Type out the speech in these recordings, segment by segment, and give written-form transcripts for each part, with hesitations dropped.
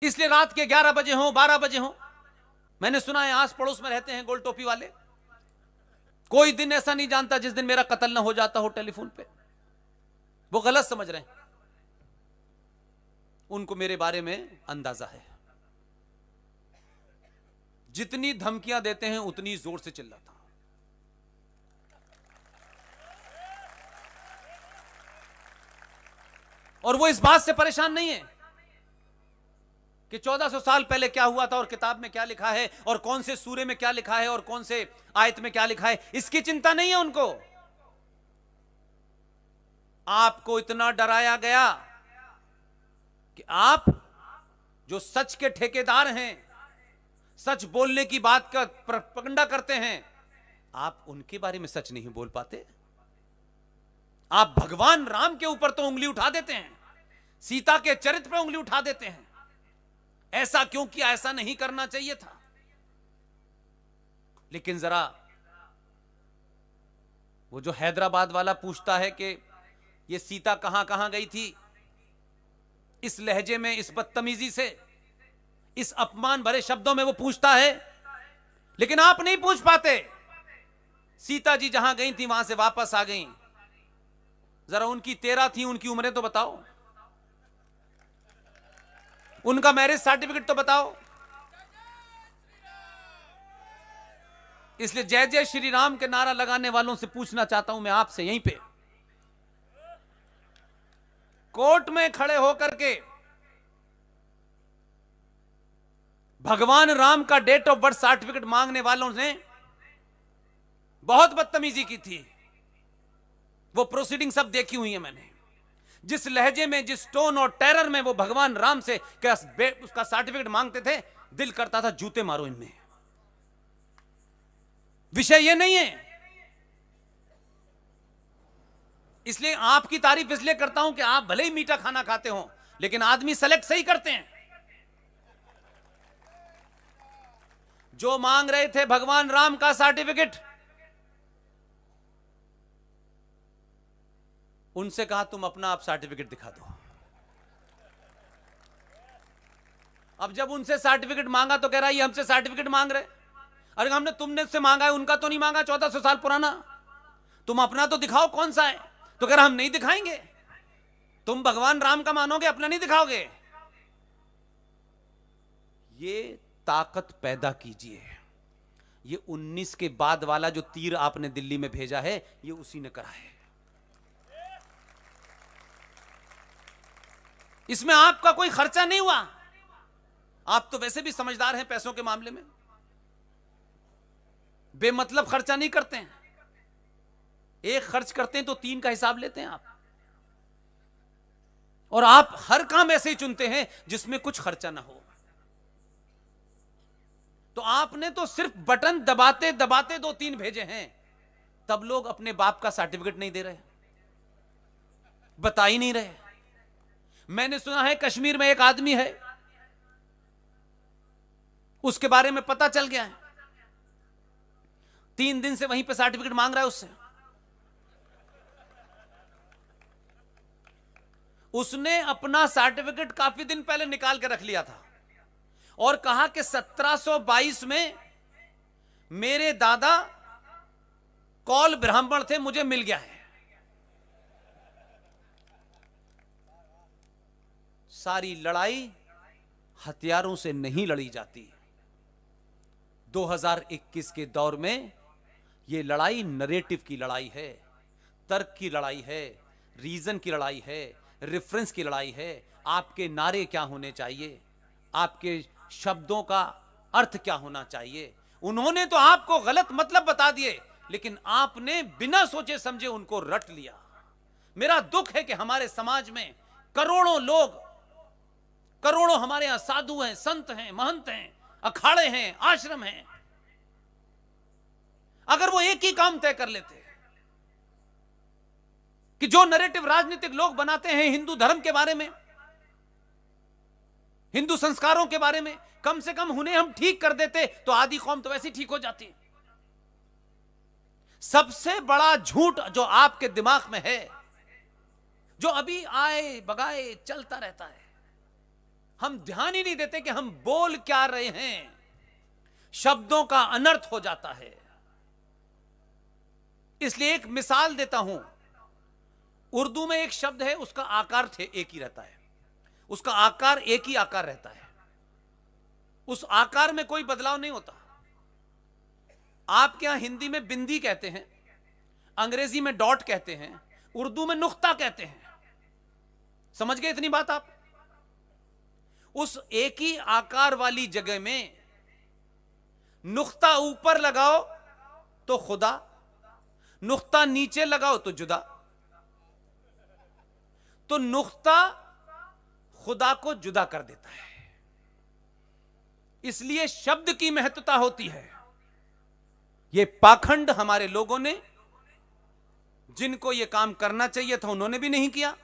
इसलिए रात के 11 बजे हो 12 बजे हो, मैंने सुना है आस पड़ोस में रहते हैं गोल टोपी वाले, कोई दिन ऐसा नहीं जानता जिस दिन मेरा कत्ल ना हो जाता हो टेलीफोन पे। वो गलत समझ रहे हैं, उनको मेरे बारे में अंदाजा है। जितनी धमकियां देते हैं उतनी जोर से चिल्लाता हूं। और वो इस बात से परेशान नहीं है कि 1400 साल पहले क्या हुआ था और किताब में क्या लिखा है और कौन से सूरे में क्या लिखा है और कौन से आयत में क्या लिखा है, इसकी चिंता नहीं है उनको। आपको इतना डराया गया कि आप जो सच के ठेकेदार हैं, सच बोलने की बात का प्रोपेगेंडा करते हैं, आप उनके बारे में सच नहीं बोल पाते। आप भगवान राम के ऊपर तो उंगली उठा देते हैं, सीता के चरित्र पर उंगली उठा देते हैं। ऐसा क्यों किया, ऐसा नहीं करना चाहिए था। लेकिन जरा वो जो हैदराबाद वाला पूछता है कि ये सीता कहां कहां गई थी, इस लहजे में, इस बदतमीजी से, इस अपमान भरे शब्दों में वो पूछता है, लेकिन आप नहीं पूछ पाते। सीता जी जहां गई थी वहां से वापस आ गई, जरा उनकी 13 थी, उनकी उम्रें तो बताओ, उनका मैरिज सर्टिफिकेट तो बताओ। इसलिए जय जय श्री राम के नारा लगाने वालों से पूछना चाहता हूं मैं आपसे, यहीं पे कोर्ट में खड़े होकर के भगवान राम का डेट ऑफ बर्थ सर्टिफिकेट मांगने वालों ने बहुत बदतमीजी की थी। वो प्रोसीडिंग सब देखी हुई है मैंने। जिस लहजे में, जिस टोन और टेरर में वो भगवान राम से उसका सर्टिफिकेट मांगते थे, दिल करता था जूते मारो इनमें। विषय ये नहीं है। इसलिए आपकी तारीफ इसलिए करता हूं कि आप भले ही मीठा खाना खाते हो, लेकिन आदमी सेलेक्ट सही करते हैं। जो मांग रहे थे भगवान राम का सर्टिफिकेट, उनसे कहा तुम अपना आप सर्टिफिकेट दिखा दो। अब जब उनसे सर्टिफिकेट मांगा तो कह रहा है ये हमसे सर्टिफिकेट मांग रहे। अरे हमने तुमने से मांगा है, उनका तो नहीं मांगा, 1400 साल पुराना। तुम अपना तो दिखाओ कौन सा है। तो कह रहा हम नहीं दिखाएंगे। तुम भगवान राम का मानोगे, अपना नहीं दिखाओगे। ये ताकत पैदा कीजिए। ये 19 के बाद वाला जो तीर आपने दिल्ली में भेजा है, ये उसी ने करा है। इसमें आपका कोई खर्चा नहीं हुआ। आप तो वैसे भी समझदार हैं पैसों के मामले में, बेमतलब खर्चा नहीं करते हैं। एक खर्च करते हैं तो 3 का हिसाब लेते हैं आप। और आप हर काम ऐसे ही चुनते हैं जिसमें कुछ खर्चा ना हो। तो आपने तो सिर्फ बटन दबाते दबाते 2-3 भेजे हैं, तब लोग अपने बाप का सर्टिफिकेट नहीं दे रहे, बता ही नहीं रहे। मैंने सुना है कश्मीर में एक आदमी है, उसके बारे में पता चल गया है, 3 दिन से वहीं पे सर्टिफिकेट मांग रहा है उससे। उसने अपना सर्टिफिकेट काफी दिन पहले निकाल के रख लिया था और कहा कि 1722 में मेरे दादा कौल ब्राह्मण थे, मुझे मिल गया है। सारी लड़ाई हथियारों से नहीं लड़ी जाती। 2021 के दौर में यह लड़ाई नरेटिव की लड़ाई है, तर्क की लड़ाई है, रीजन की लड़ाई है, रेफरेंस की लड़ाई है। आपके नारे क्या होने चाहिए, आपके शब्दों का अर्थ क्या होना चाहिए। उन्होंने तो आपको गलत मतलब बता दिए, लेकिन आपने बिना सोचे समझे उनको रट लिया। मेरा दुख है कि हमारे समाज में करोड़ों लोग, करोड़ों हमारे यहां साधु हैं, संत हैं, महंत हैं, अखाड़े हैं, आश्रम हैं, अगर वो एक ही काम तय कर लेते कि जो नैरेटिव राजनीतिक लोग बनाते हैं हिंदू धर्म के बारे में, हिंदू संस्कारों के बारे में, कम से कम उन्हें हम ठीक कर देते तो आधी कौम तो वैसे ठीक हो जाती। सबसे बड़ा झूठ जो आपके दिमाग में है, जो अभी आए बगाए चलता रहता है, हम ध्यान ही नहीं देते कि हम बोल क्या रहे हैं, शब्दों का अनर्थ हो जाता है। इसलिए एक मिसाल देता हूं, उर्दू में एक शब्द है, उसका आकार एक ही रहता है, उसका आकार एक ही आकार रहता है, उस आकार में कोई बदलाव नहीं होता। आपके यहां हिंदी में बिंदी कहते हैं, अंग्रेजी में डॉट कहते हैं, उर्दू में नुक्ता कहते हैं। समझ गए इतनी बात आप? उस एक ही आकार वाली जगह में नुक्ता ऊपर लगाओ तो खुदा, नुक्ता नीचे लगाओ तो जुदा। तो नुक्ता खुदा को जुदा कर देता है। इसलिए शब्द की महत्वता होती है। यह पाखंड हमारे लोगों ने, जिनको यह काम करना चाहिए था, उन्होंने भी नहीं किया,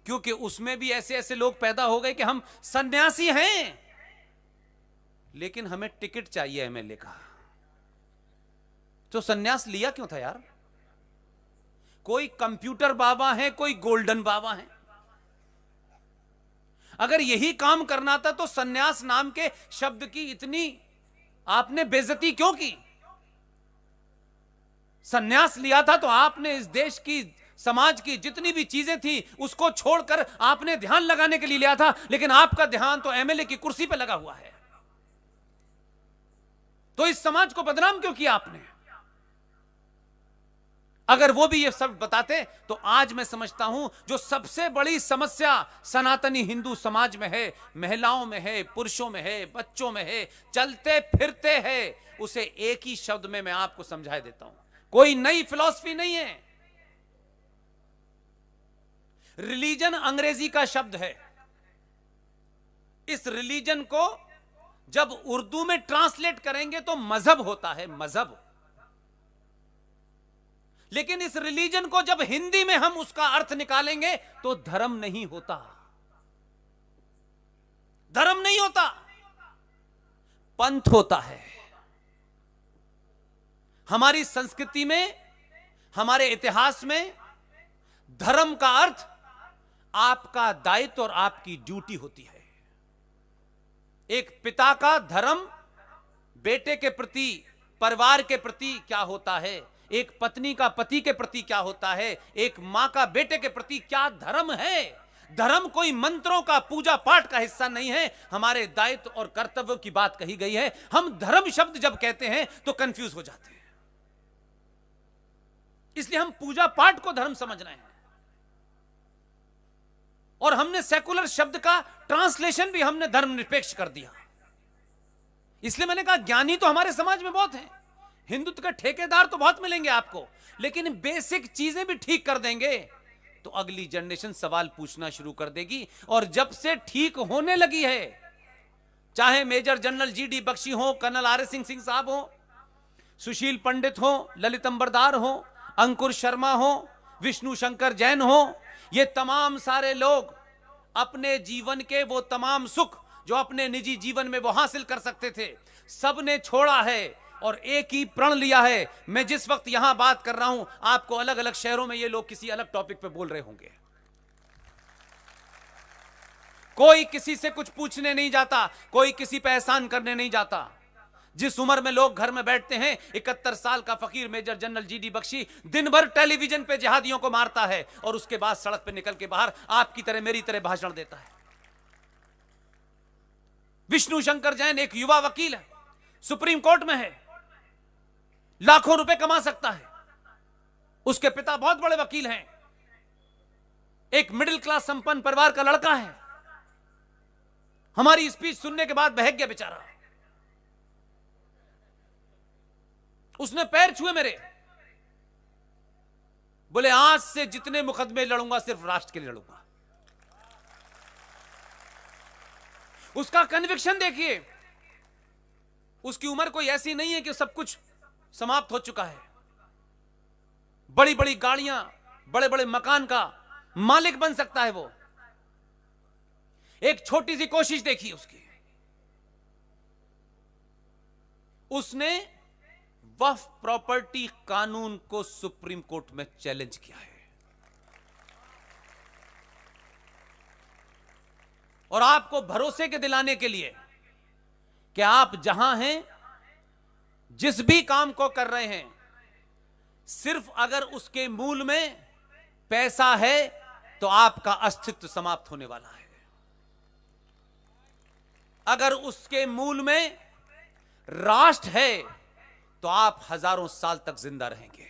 क्योंकि उसमें भी ऐसे ऐसे लोग पैदा हो गए कि हम सन्यासी हैं लेकिन हमें टिकट चाहिए एमएलए का। तो सन्यास लिया क्यों था यार? कोई कंप्यूटर बाबा है, कोई गोल्डन बाबा है। अगर यही काम करना था तो सन्यास नाम के शब्द की इतनी आपने बेइज्जती क्यों की? सन्यास लिया था तो आपने इस देश की, समाज की जितनी भी चीजें थी उसको छोड़कर आपने ध्यान लगाने के लिए लिया था, लेकिन आपका ध्यान तो एमएलए की कुर्सी पर लगा हुआ है। तो इस समाज को बदनाम क्यों किया आपने? अगर वो भी ये सब बताते तो आज मैं समझता हूं जो सबसे बड़ी समस्या सनातनी हिंदू समाज में है, महिलाओं में है, पुरुषों में है, बच्चों में है, चलते फिरते है, उसे एक ही शब्द में मैं आपको समझा देता हूं। कोई नई फिलॉसफी नहीं है। रिलीजन अंग्रेजी का शब्द है। इस रिलीजन को जब उर्दू में ट्रांसलेट करेंगे तो मजहब होता है, मजहब। लेकिन इस रिलीजन को जब हिंदी में हम उसका अर्थ निकालेंगे तो धर्म नहीं होता, धर्म नहीं होता, पंथ होता है। हमारी संस्कृति में, हमारे इतिहास में धर्म का अर्थ आपका दायित्व और आपकी ड्यूटी होती है। एक पिता का धर्म बेटे के प्रति, परिवार के प्रति क्या होता है, एक पत्नी का पति के प्रति क्या होता है, एक मां का बेटे के प्रति क्या धर्म है। धर्म कोई मंत्रों का, पूजा पाठ का हिस्सा नहीं है। हमारे दायित्व और कर्तव्यों की बात कही गई है। हम धर्म शब्द जब कहते हैं तो कंफ्यूज हो जाते हैं। इसलिए हम पूजा पाठ को धर्म समझ रहे हैं और हमने सेकुलर शब्द का ट्रांसलेशन भी हमने धर्मनिरपेक्ष कर दिया। इसलिए मैंने कहा ज्ञानी तो हमारे समाज में बहुत हैं, हिंदुत्व के ठेकेदार तो बहुत मिलेंगे आपको, लेकिन बेसिक चीजें भी ठीक कर देंगे तो अगली जनरेशन सवाल पूछना शुरू कर देगी। और जब से ठीक होने लगी है, चाहे मेजर जनरल जीडी बख्शी हो, कर्नल आर एस सिंह साहब हो, सुशील पंडित हो, ललित अंबरदार हो, अंकुर शर्मा हो, विष्णु शंकर जैन हो, ये तमाम सारे लोग अपने जीवन के वो तमाम सुख जो अपने निजी जीवन में वो हासिल कर सकते थे, सब ने छोड़ा है और एक ही प्रण लिया है। मैं जिस वक्त यहां बात कर रहा हूं, आपको अलग अलग शहरों में ये लोग किसी अलग टॉपिक पे बोल रहे होंगे। कोई किसी से कुछ पूछने नहीं जाता, कोई किसी पे एहसान करने नहीं जाता। जिस उम्र में लोग घर में बैठते हैं, 71 साल का फकीर मेजर जनरल जीडी बख्शी दिन भर टेलीविजन पे जिहादियों को मारता है और उसके बाद सड़क पे निकल के बाहर आपकी तरह मेरी तरह भाषण देता है। विष्णु शंकर जैन एक युवा वकील है, सुप्रीम कोर्ट में है, लाखों रुपए कमा सकता है। उसके पिता बहुत बड़े वकील हैं, एक मिडिल क्लास संपन्न परिवार का लड़का है। हमारी स्पीच सुनने के बाद बहक गया बेचारा। उसने पैर छुए मेरे, बोले आज से जितने मुकदमे लड़ूंगा सिर्फ राष्ट्र के लिए लड़ूंगा। उसका कन्विक्शन देखिए। उसकी उम्र कोई ऐसी नहीं है कि सब कुछ समाप्त हो चुका है। बड़ी बड़ी गाड़ियां, बड़े बड़े मकान का मालिक बन सकता है वो। एक छोटी सी कोशिश देखी उसकी, उसने वक्फ प्रॉपर्टी कानून को सुप्रीम कोर्ट में चैलेंज किया है। और आपको भरोसे के दिलाने के लिए कि आप जहां हैं, जिस भी काम को कर रहे हैं, सिर्फ अगर उसके मूल में पैसा है तो आपका अस्तित्व समाप्त होने वाला है। अगर उसके मूल में राष्ट्र है तो आप हजारों साल तक जिंदा रहेंगे।